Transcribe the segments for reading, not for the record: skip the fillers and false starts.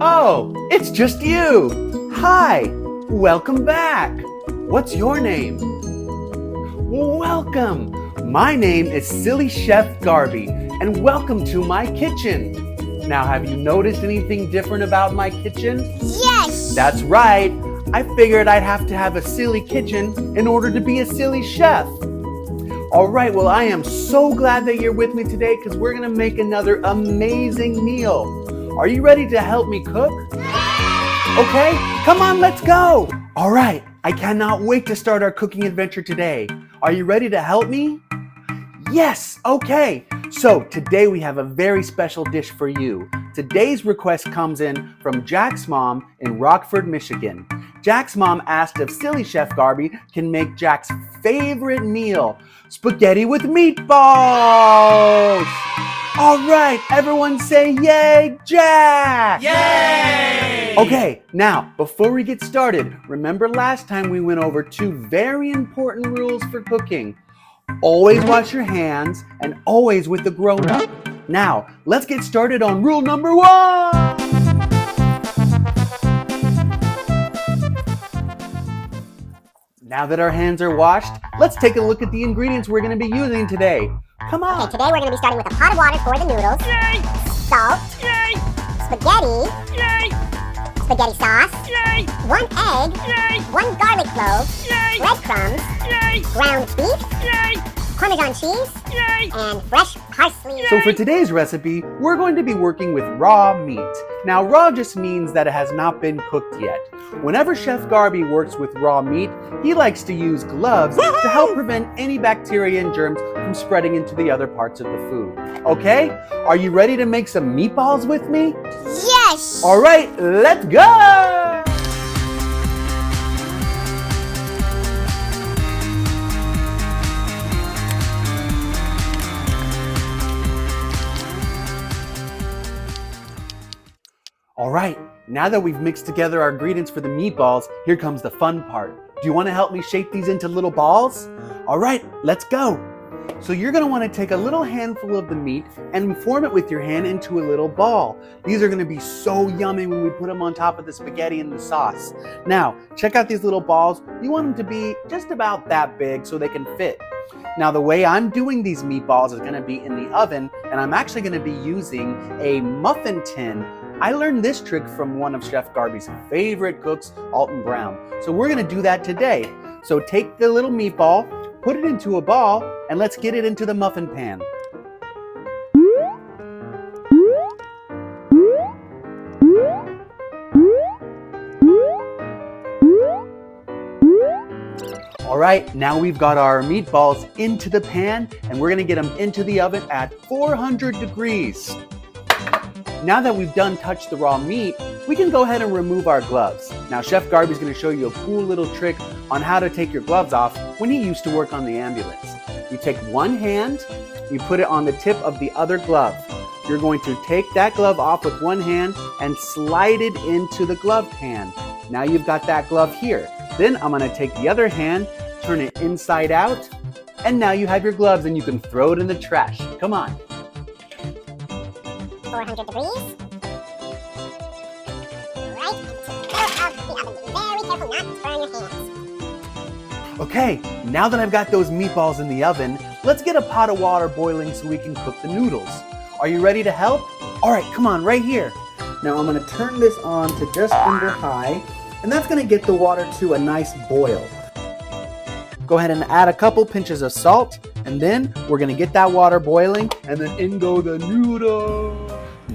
Oh, it's just you. Hi, welcome back. What's your name? Welcome. My name is Silly Chef Garby, and welcome to my kitchen. Now, have you noticed anything different about my kitchen? Yes! That's right. I figured I'd have to have a silly kitchen in order to be a silly chef. All right, well, I am so glad that you're with me today because we're going to make another amazing meal. Are you ready to help me cook? Okay, come on, let's go. All right, I cannot wait to start our cooking adventure today. Are you ready to help me? Yes, okay. So today we have a very special dish for you. Today's request comes in from Jack's mom in Rockford, Michigan. Jack's mom asked if Silly Chef Garby can make Jack's favorite meal, spaghetti with meatballs. All right, everyone say yay, Jack! Yay! Okay, now, before we get started, remember last time we went over 2 very important rules for cooking. Always wash your hands and always with the grown-up. Now, let's get started on rule number 1. Now that our hands are washed, let's take a look at the ingredients we're going to be using today. Come on. Okay, today we're going to be starting with a pot of water for the noodles. Yay! Salt. Yay! Spaghetti. Yay! Spaghetti sauce. Yay! 1 egg. Yay! 1 garlic clove. Yay! Breadcrumbs. Yay! Ground beef. Yay! Parmesan cheese. Yay! And fresh parsley. So for today's recipe, we're going to be working with raw meat. Now, raw just means that it has not been cooked yet. Whenever Chef Garby works with raw meat, he likes to use gloves to help prevent any bacteria and germs from spreading into the other parts of the food. Okay? Are you ready to make some meatballs with me? Yes! All right, let's go! All right, now that we've mixed together our ingredients for the meatballs, here comes the fun part. Do you want to help me shape these into little balls? All right, let's go. So you're going to want to take a little handful of the meat and form it with your hand into a little ball. These are going to be so yummy when we put them on top of the spaghetti and the sauce. Now, check out these little balls. You want them to be just about that big so they can fit. Now, the way I'm doing these meatballs is going to be in the oven, and I'm actually going to be using a muffin tin. I learned this trick from one of Chef Garby's favorite cooks, Alton Brown. So we're going to do that today. So take the little meatball, put it into a ball, and let's get it into the muffin pan. All right, now we've got our meatballs into the pan, and we're going to get them into the oven at 400 degrees. Now that we've done touched the raw meat, we can go ahead and remove our gloves. Now, Chef Garby's going to show you a cool little trick on how to take your gloves off when he used to work on the ambulance. You take one hand, you put it on the tip of the other glove. You're going to take that glove off with one hand and slide it into the gloved hand. Now you've got that glove here. Then I'm going to take the other hand, turn it inside out, and now you have your gloves and you can throw it in the trash. Come on. 400 degrees. Right into the middle of the oven. Be very careful not to burn your hands. Okay, now that I've got those meatballs in the oven, let's get a pot of water boiling so we can cook the noodles. Are you ready to help? All right, come on, right here. Now I'm going to turn this on to just under high, and that's going to get the water to a nice boil. Go ahead and add a couple pinches of salt, and then we're going to get that water boiling, and then in go the noodles.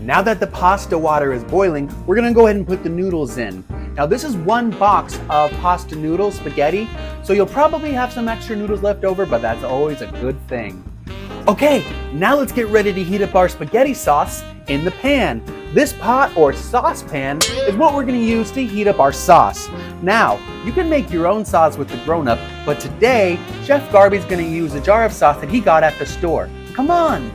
Now that the pasta water is boiling, we're going to go ahead and put the noodles in. Now this is 1 box of pasta noodles, spaghetti, so you'll probably have some extra noodles left over, but that's always a good thing. Okay, now let's get ready to heat up our spaghetti sauce in the pan. This pot or saucepan is what we're going to use to heat up our sauce. Now, you can make your own sauce with the grown-up, but today, Chef Garby's going to use a jar of sauce that he got at the store. Come on!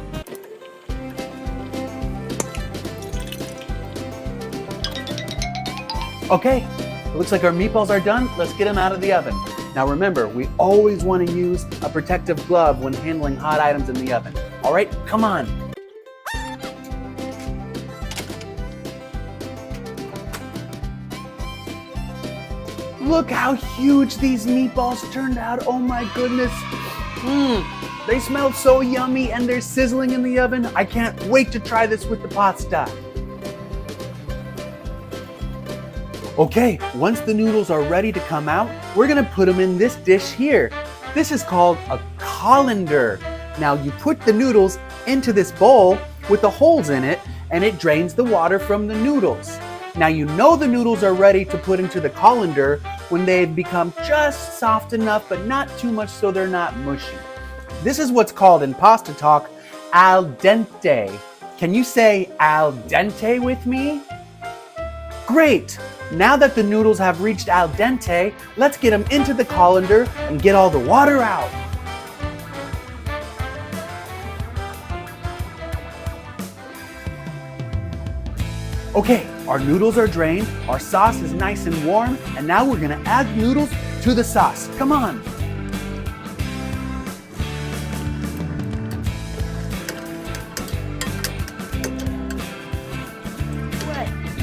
Okay, it looks like our meatballs are done. Let's get them out of the oven. Now remember, we always want to use a protective glove when handling hot items in the oven. All right, come on. Look how huge these meatballs turned out. Oh my goodness. They smell so yummy and they're sizzling in the oven. I can't wait to try this with the pasta. Okay, once the noodles are ready to come out, we're gonna put them in this dish here. This is called a colander. Now you put the noodles into this bowl with the holes in it, and it drains the water from the noodles. Now you know the noodles are ready to put into the colander when they've become just soft enough, but not too much so they're not mushy. This is what's called in pasta talk al dente. Can you say al dente with me? Great! Now that the noodles have reached al dente, let's get them into the colander and get all the water out. Okay, our noodles are drained, our sauce is nice and warm, and now we're gonna add noodles to the sauce. Come on.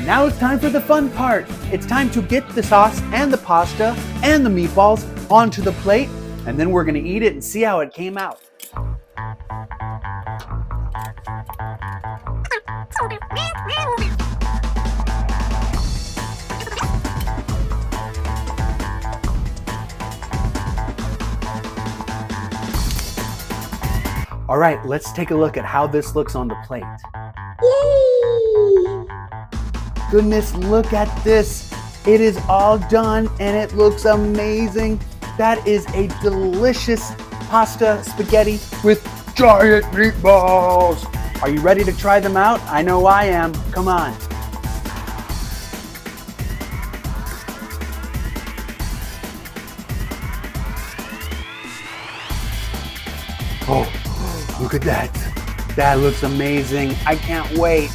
Now it's time for the fun part. It's time to get the sauce and the pasta and the meatballs onto the plate, and then we're gonna eat it and see how it came out. All right, let's take a look at how this looks on the plate. Yay! Goodness, look at this. It is all done and it looks amazing. That is a delicious pasta spaghetti with giant meatballs. Are you ready to try them out? I know I am. Come on. Oh, look at that. That looks amazing. I can't wait.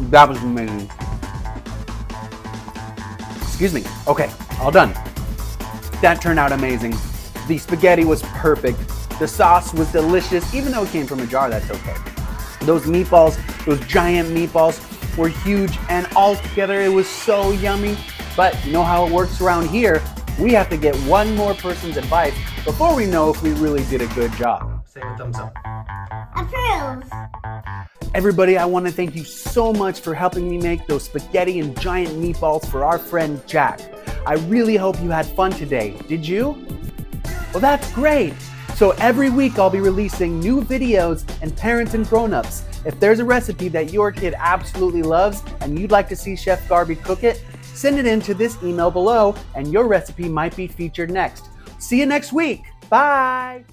That was amazing. Excuse me. Okay, all done. That turned out amazing. The spaghetti was perfect. The sauce was delicious. Even though it came from a jar, that's okay. Those meatballs, those giant meatballs were huge, and all together it was so yummy. But you know how it works around here. We have to get one more person's advice before we know if we really did a good job. Say a thumbs up. Approve. Everybody, I want to thank you so much for helping me make those spaghetti and giant meatballs for our friend Jack. I really hope you had fun today. Did you? Well, that's great. So every week I'll be releasing new videos, and parents and grown-ups, if there's a recipe that your kid absolutely loves and you'd like to see Chef Garby cook it, send it in to this email below and your recipe might be featured next. See you next week. Bye.